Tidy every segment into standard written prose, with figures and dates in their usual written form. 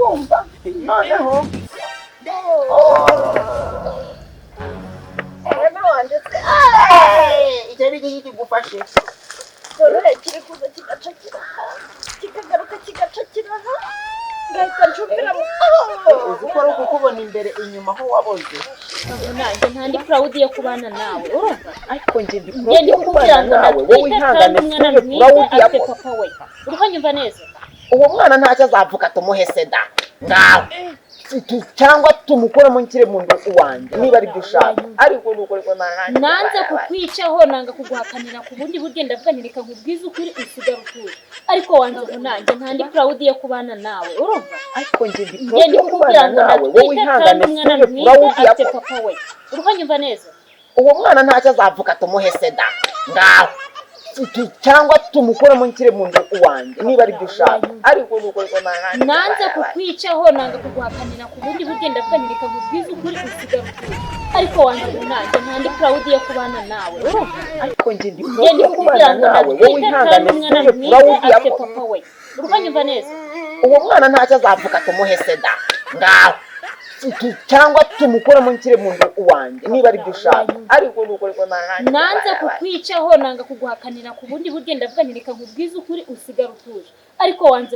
urumva noneho icyo ni iki gufashe dore kiri kuza kigacakira kikagaruka kigacakira ngahita nshupira ukora uko kubona imbere inyuma aho waboze nanjye ntandi proud yo kubana nawe urumva ariko njye ndi ngende kugira ngo wowe ihangane proud ya papa we urumva neza uwo mwana ntacyo azavuga tumuhe seda ngaho cyangwa tumukora mu nkire mu ndoto wanjye niba ari byo ushaka ariko nuko riko nanze kukwicaho nanga kuguhakanira ku bundi buryo ndavuga nti reka nkubwize ukuri usigara utuje ariko wanze nanjye ntandi proud yo kubana nawe urumva ariko njye ndi kugira ngo wowe ihangane proud ya papa we urumva neza uwo mwana ntacyo azavuga tumuhe seda ngaho cyangwa tumukora mu nkire mu ndoto wanjye niba ari byo ushaka ariko nuko riko nanze kukwicaho nanga kuguhakanira ku bundi buryo ndavuga nti reka nkubwize ukuri usigara utuje ariko wanze nanjye ntandi proud yo kubana nawe urumva ariko njye ndi kugira ngo wowe ihangane proud ya papa we urumva neza uwo mwana ntacyo azavuga tumuhe seda ngaho cyangwa tumukora mu nkire mu ndoto wanjye niba ari byo ushaka ariko nuko riko nanze kukwicaho nanga kuguhakanira ku bundi buryo ndavuga nti reka nkubwize ukuri usigara utuje ariko wanze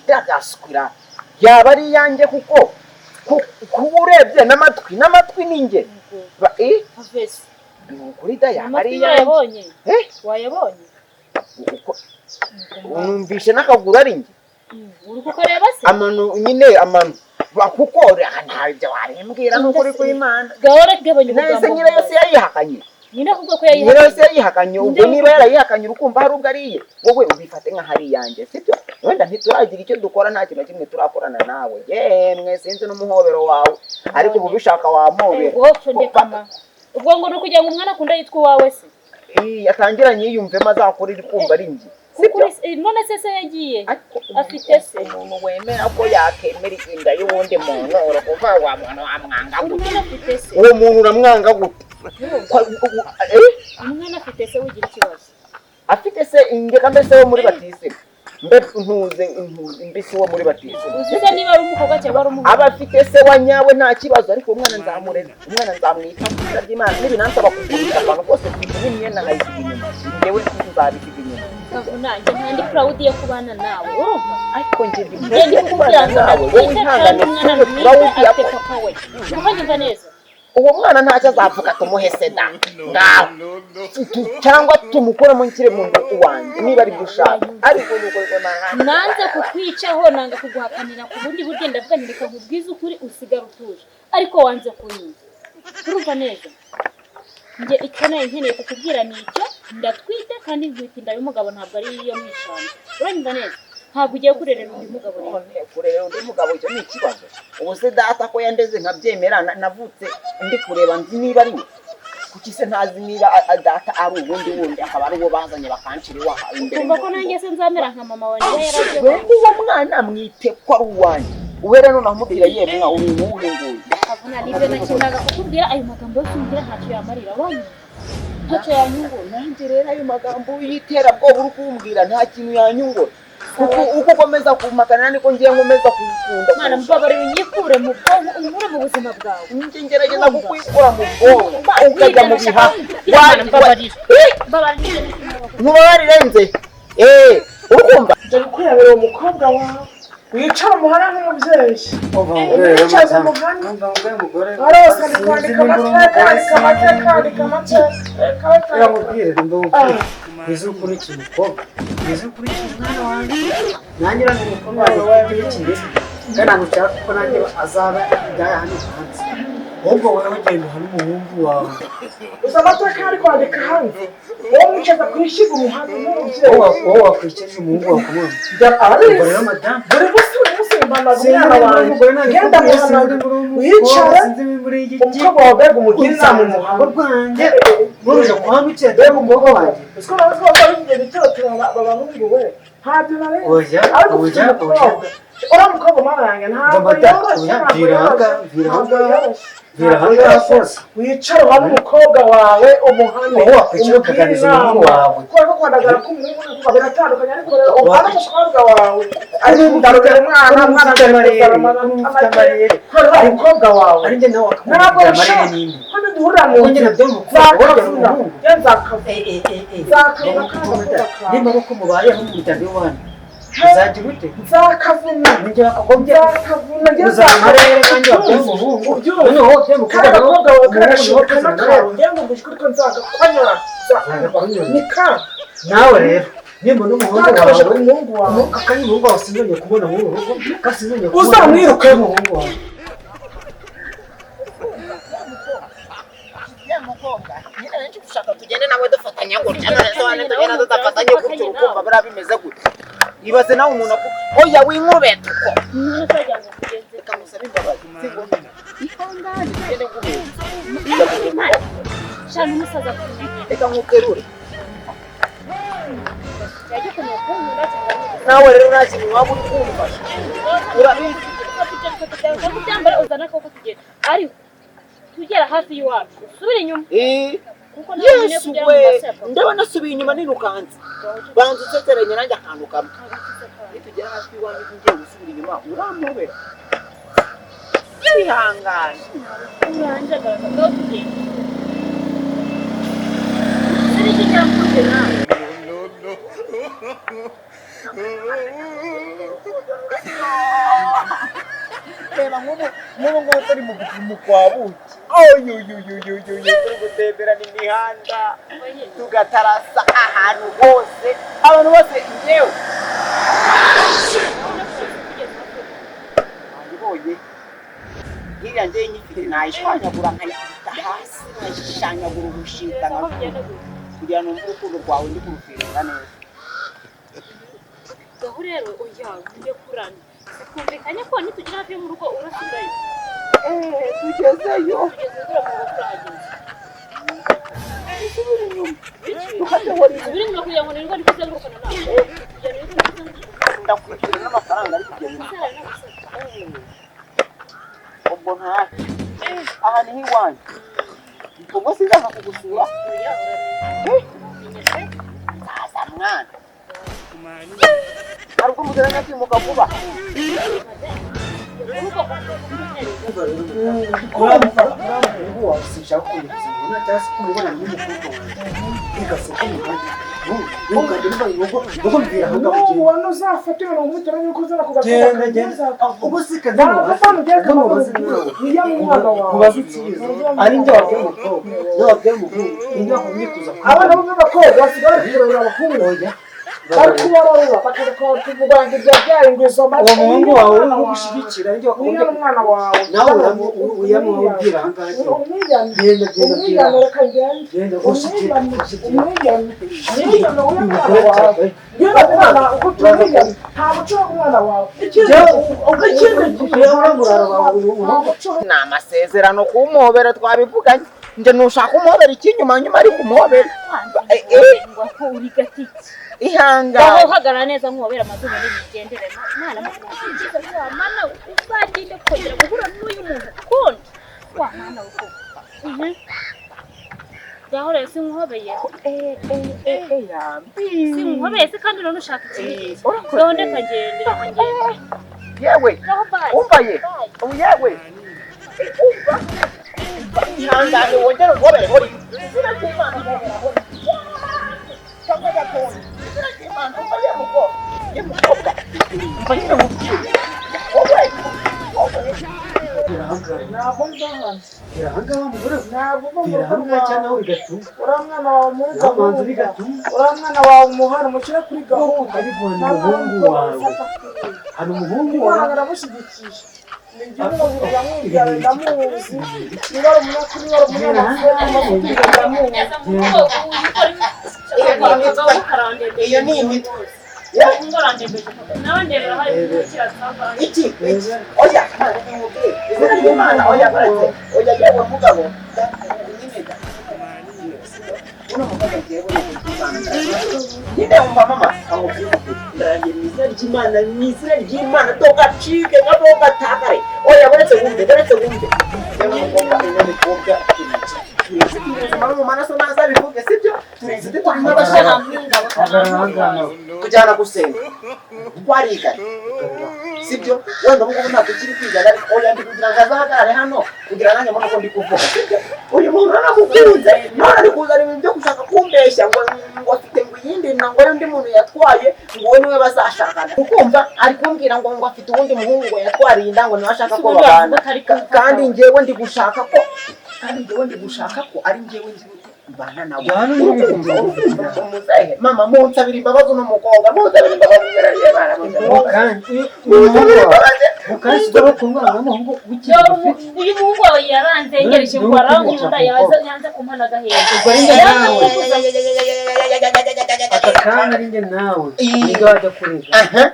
ndagasukira yaba ari yanjye kuko urebye n'amatwi ninjye avese kuri da yaba ari yanjye wayabonye numvishe n'akaguru ari njye uri kukareba se amano nyine amano kuko ntabyo warimbwira nuko uri kuri Imana gahora gabanya nese nyine yose yayihakanye nyine kuvuga ko yayihakanye ubwo niba yarayihakanye urukumva hari ubwo ariye wowe ubifate nka hari yanjye sibyo wenda ntituragira icyo dukora nta kintu kimwe turakorana nawe yemwe sinzi n'umuhobero wawe ariko ubu bishaka wamobera ubwo ngo nukugira ngo umwana akunda yitwa uwawe se yatangiranye yiyumvemo azakora iri kumva ari njye none se yagiye afite se umuntu wemera ko yakemera inda y'uwundi muntu urakuva wa muntu wamwanga gute uwo muntu uramwanga gute umwana afite se ugira ikibazo afite se ingeka mbese wo muri batise ntuze mbese wo muri batise uzize niba ari umukobwa cyangwa ari umuhungu aba afite se wa nyawe nta kibazo ariko umwana nzamurera umwana nzamwita kugira ry'Imana n'ibinansaba kugurira abantu bose n'imyenda nkayisiga inyuma njyewe nzabisiga inyuma nanjye ntandi proud yo kubana nawe urumva ariko njye ndi kugira ngo wowe ihangane proud ya papa we urumva neza uwo mwana ntacyo azavuga tumuhe seda ngaho cyangwa tumukora mu nkire mu ndoto wanjye niba ari byo ushaka ariko nuko riko nanze kukwicaho nanga kuguhakanira ku bundi buryo ndavuga nti reka nkubwize ukuri usigara utuje ariko wanze kunyumva urumva neza njye ikeneye nkeneye kukubwira ni icyo ndatwite kandi nkwita inda y'umugabo ntabwo ari iyo mwishamba urumva neza ntabwo ugiye kurerera undi mugabo rero kurerera undi mugabo icyo ni ikibazo ubu se data ko yandeze nkabyemera navutse ndi kureba nzi niba ari we kuki se ntazi niba data ari ubundi wundi akaba ari uwo bazanye bakancira iwaha imbere kumva ko nanjye se nzamera nka mama wanjye yarabyo uwo mwana mwite ko ari uwanjye uhere noneho umubwira yemwa uri uwuhe nguyu akavuna nibyo nakindaga kukubwira ayo magambo yose umbwira ntacyo yamarira wanyu ntacyo yanyungura nanjye rero ayo magambo y'iterabwoba uri kumbwira nta kintu yanyungura uko ukomeza kumakana niko ngiye nkomeza kugukunda mwana mbabarira unyikure mu bwonko unkure mu buzima bwawe njye ngerageza kukwikura mu bwonko ukajya mu bihaha ntubabarire nze urukumva dore kurebera uwo mukobwa wawe wicara umuhana nk'umubyeyi wicaza umuhana arose ari kwandika amateka andika amateka yamubwire ndumva izi ukurikira umukobwa izi ukurikira umwana wanjye nanjye rero umukobwa wawe w'ikindi kandi ntabwo ushaka ko nanjye azaba indaya hano hanze ahubwo wowe ugenda uhana umuhungu wawe uzi amateka ari kwandika hanze wowe wicaza kwishyira umuhanda nk'umubyeyi wowe wakwicaje umuhungu wawe kumubona arabizi rero madamu buri munsi mpanaza umwana wanjye genda muhanaza wicare umukobwa wawe mbega umugire inama mu muhanda rwanjye muruje kuhamukira dore umukobwa wanjye siko nazo babigiye bitotera babanunguwe ntabyo nari ariko ufite umukobwa ora mukobwa mama yanjye ntabwo yoroshye virahanga rwose wicare uhabe umukobwa wawe umuhane wowe wakwicara ukaganiriza umuhungu wawe kubera ko kwandagara k'umuhungu n'umukobwa biratandukanye ariko rero uhabe umukobwa wawe ari kugarurira umwana ufite amarere umukobwa wawe ari njye nawe ntabwo akamubwira ushaka amarere n'indi hano duhurira mu wongera nzira byo mukobwa zakavuna nzakavuna nimba ko mubayeho mu muryango w'iwanyu uzagira ute nzakavuna ninjye bakagombye nzakavuna uzamarere kandi wabyaye umuhungu noneho wabyaye umukobwa kandi abakobwa bawe umuhungu karashoboka niwo n'akawe ngende ubujwe ko nzagakonyora ni ka nawe rero nimba n'umuhungu ntakabashe wawe ku muhungu wawe akanya umuhungu wawe sinzongeye kubona muri uru rugo kasinzongeye kubona uzamwirukeho umuhungu wawe nyine benshi dushaka tugende nawe dufatanya gutya none se wane tugenda tudafatanye gutyo urukumva buriya bimeze gutya ibaze nawe umuntu oya winkubeta uko reka musabe imbabazi sibwo ihangane tugende nkubeta shana umusaza kunywa reka nkuterure yajya kumukunda cyangwa nawe rero nta kintu waba uri kumfasha urabizi kubyambara uzana ko kugenda ariko tugera hafi y'iwacu usubire inyuma kuko yesu we ndabona asubiye inyuma nirukanze banza useseranye nanjye akantu kamwe nitugera hafi y'iwanyu ngiye gusubira inyuma urampobera ihangane uranje agaragaza ko tugenda siri cyangwa nawe reba nk'ubu turi mu gupimo kwa buki turi gutemberana imihanda tugatarasa ahantu hose abantu bose njyewe nayibonye nkiriya njyewe nyifite nayishwanyagura nkayikubita hasi nkayishanyagura ubushita kugira ngo numve urukundo rwawe ndi kurufiringa neza gaho rero oya njye kurana twumvikanye ko nitugera hafi yo mu rugo urasubirayo tugezeyo subira inyuma kugira ngo nirwo ndikuzengurukana nawe ndakwishyura n'amafaranga ari kugenda ubwo ntacyo aha niho iwanyu ubwo sinzaza kugusura nzaza mwana hari ubwo muziranye kwimuka vuba sinshaka kongera kuzimubona cyangwa se kumubona n'umukobwa wawe igaseka umuhanda ubona uzafata ibintu umutera yuko uzana mubaze ikibazo ari njye wabwiye umukobwa niwe wabwiye umuhungu ninde wakumwituza abana b'abakobwa basigaye kureba abahungu bari kubarora bakaza kuvuga ngo ibyo byarengeza uwo muhungu wawe uri gushyigikira njye niyo n'umwana wawe nawe uyamubwira ahangaha genda reka ngende genda gushyigikira umwigane w'umwana wawe yewe umwana uko tumwigane nta muco w'umwana wawe ikindi gihe uramurara wawe ni amasezerano kumuhobera twabivuganye nje nushaka umuhobera ikinyuma nyuma ari kumuhobera ngo uri gatiki ihangane aho uhagarara neza nk'uwabera amazuba n'imigendere mwana mwiza mana uzagende kongera guhura n'uyu muntu ukundi wa mwana we gaho rero sinkuhobeye sinkuhobeye se kandi none ushaka ikindi gahunda kagendera kagende yewe umva ye yewe ihangane wongere umuhobere muri izina ry'Imana umuhobera muri cyangwa gatoya izina ry'Imana umva ye mukobwa umva nyine mubwire ntabwo nzahanze ahangaha mugore ntabwo ahangaha cyane aho bigatuma uriya mwana wawe muri namanza bigatuma uriya mwana wawe umuhana mushyire kuri gahunda ariko ni umuhungu wawe hari umuhungu umwana wawe aramushyigikije ni njye umubiri yamwibyara ndamuzi niba ari umunyakuri niba ari umunyamafaranga ndamuzi iyo ni imitwe iki oya izina ry'Imana oya baretse oya yewe mugabo nyine umva mama izina ry'Imana togacike gatogatakare oya baretse wumve mu maraso naza bivuge sibyo turizi turi n'abashaka kujyana gusenga twariga sibyo wenda ubwo ntabwo kiri kwiga ariko oya ndi kugira ngo azahagarare hano kugira nanjye mbona ko ndi kuvuga sibyo uyu muntu naramukunze none ari kuzana ibintu byo gushaka kumbeshya ngo afite ngo iyindi ngo undi muntu yatwaye ngo we niwe bazashakana ukumva ari kumbwira ngo afite uwundi muhungu ngo yatwariye inda ngo niwe ashaka ko babana kandi njyewe ndi gushaka ko ari njyewe bana nawe mama munsabira imbabazi n'umukobwa munsabira imbabazi uyu muhungu wawe yaranze yegereje ngo arankunda yanze kumpana agahenge aka kanya ari njye nawe niga wajya kurega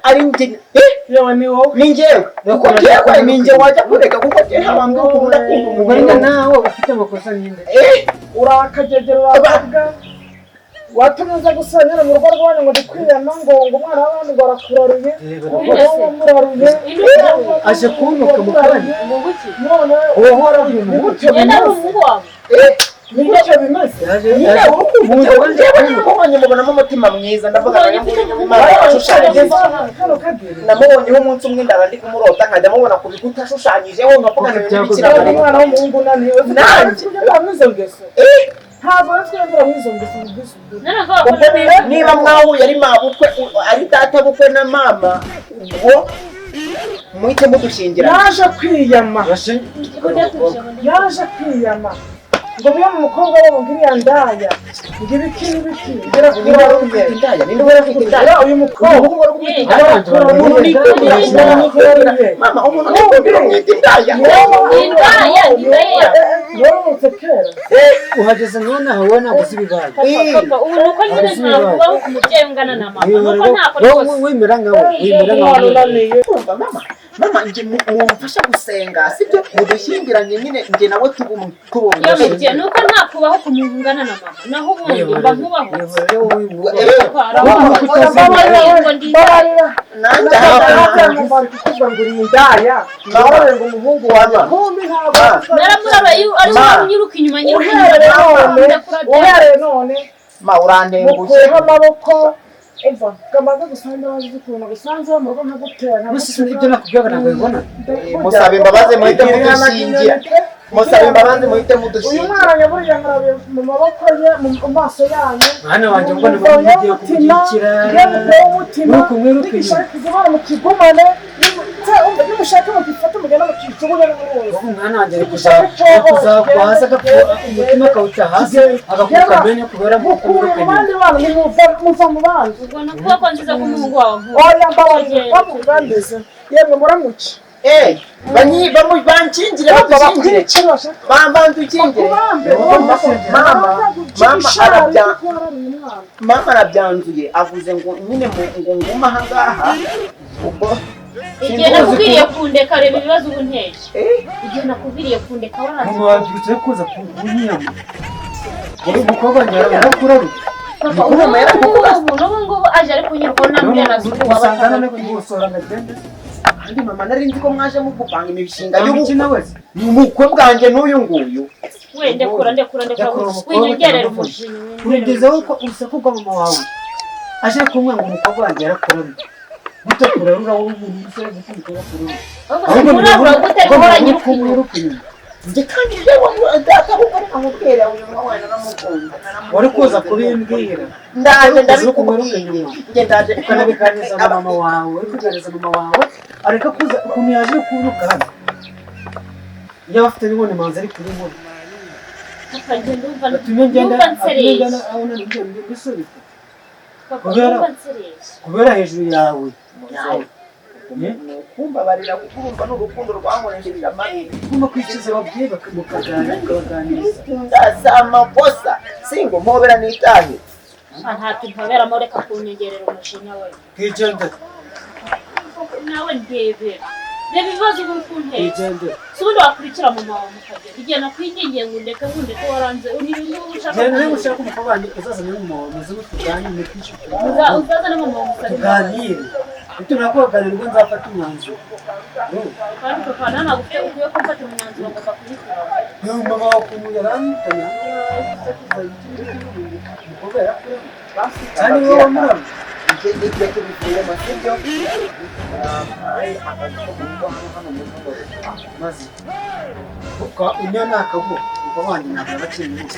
ari njye ni njyewe ni njye wajya kurega kuko wambwira ukuntu ndakunda ubwo njye nawe ufite amakosa n'inde urakagegera wababwa watumiza gusanyira mu rugo rwanyu ngo ndikwiyama ngo umwana w'abandi ngo arakurariye muraruye aje kuntuka mu kanya none uhora gutyo ni gutyo bimeze namubonye mubonamo umutima mwiza ndavuga namubonyeho umunsi umwe ndaba ndi kumurota nkajya mubona ku bikuta ashushanyijeho nkavuga umwana w'umuhungu unaniwe nanjye ntabwo ngeso ntabwo twemera mwizo ngeso niba mwahuye ari mabukwe ari data bukwe na mama ubwo muhite mudushyingira yaje kwiyama ngo biya mu mukobwa wabo ngiriya ndaya ngo ibiki ngira niba ufite indaya niba ufite indaya uyu mukobwa mama umuntu ufite indaya yorotse kera uhageze none aho wowe ntabwo uzi ibibaye ubu nuko nyine ntavugaho ku mubyeyi ungana na mama nuko ntakora rwose wemera nkawe mama njye mumfasha gusenga sibyo mudushyingiranye nyine njye nawe tubumwe nuko ntakubaho ku muntu ungana na mama naho ubundi mba nkubaho nyiruka inyuma ma urantengushe amaboko eva kamaze gusanga bazikuna gusanze mu rugo ntagutera ibyo nakubwira ntabwo bibona musabe imbabazi muhite mudushingira musabe imbabazi muhite mudushingira uyu mwana nyaburiya nkarabe mu maboko ye mu maso yanyu mwana wanjye ngo ngiye kumushyigikira nuko mwiruka inyuma mu kigumane nimushaka mugifata mugenda mukijugunya n'uruzi umwana wanjye ari kuzagwa hasi umutima akawuca hasi agakuka amenyo kubera mukuru abandi bana muva mu bandi ubwo nakuba ko nziza ko umuhungu wawe oya mbabaye bamugandeze yemwe muramuki bankingire mama arabyanzuye avuze ngo nyine ngo nguma aha ngaha ubwo igihe nakubwiriye kundeka reba ibibazo ubu nteje igihe nakubwiriye kundeka mama wabyutse kuza kunyiyama uri umukobwa njyara urakurarura n'ubu ngubu aje ari kunyurwa namwe usanga no kugusora ngagende kandi mama nari nzi ko mwaje mugupanga imishinga y'ubukwe bwanjye n'uyu nguyu ndekura winyongerera umujinya uregezeho ko urusaku rwa mama wawe aje kumwe ngo umukobwa wanjye yarakurarura gute kurarura wowe umuntu umusore gute kurarura gute guhora nyiruka njye kandi jewe ndakabuka amubwira uyu mwana namukunda wari kuza kubimbwira ndaje ndabikubwira njye ndaje ukanabiganiriza na mama wawe kuganiriza mama wawe areka kuza ukuntu yaje kuruka hano yaba afite n'ubundi manzi ari kuri muri kubera hejuru yawe kumbabarira kuko urumva n'urukundo rwankoresheje amabi ugomba kwicuza ababyeyi bakaganiriza ndaza amakosa singo mpobera n'itahe ntacyo ntaberamo reka kunyongerera umujinya we twigendere nawe ndebera reba ibibazo uri kuntera twigendere si ubundi wakurikira mama wawe mukagera igihe nakwingingiye ngo ndeke ko waranze n'ibintu ushaka genda niba ushaka umukobwa wanjye uzazane n'umuntu uzi ngo tuganire twishyure uzazane mama wawe tuganire bituma kuganira nibwo nzafata umwanzuro kandi papa nawe ntabwo ukwiye kumfata umwanzuro ngomba kubikora yewe mama wawe ukuntu yarantanya umukobwa yarakuremo kandi wowe wamuramo ikindi gihe tubivuyemo sibyo hano mu rugo maze uko unyana akavuga umukobwa wanjye ntabwo aba akiri mubi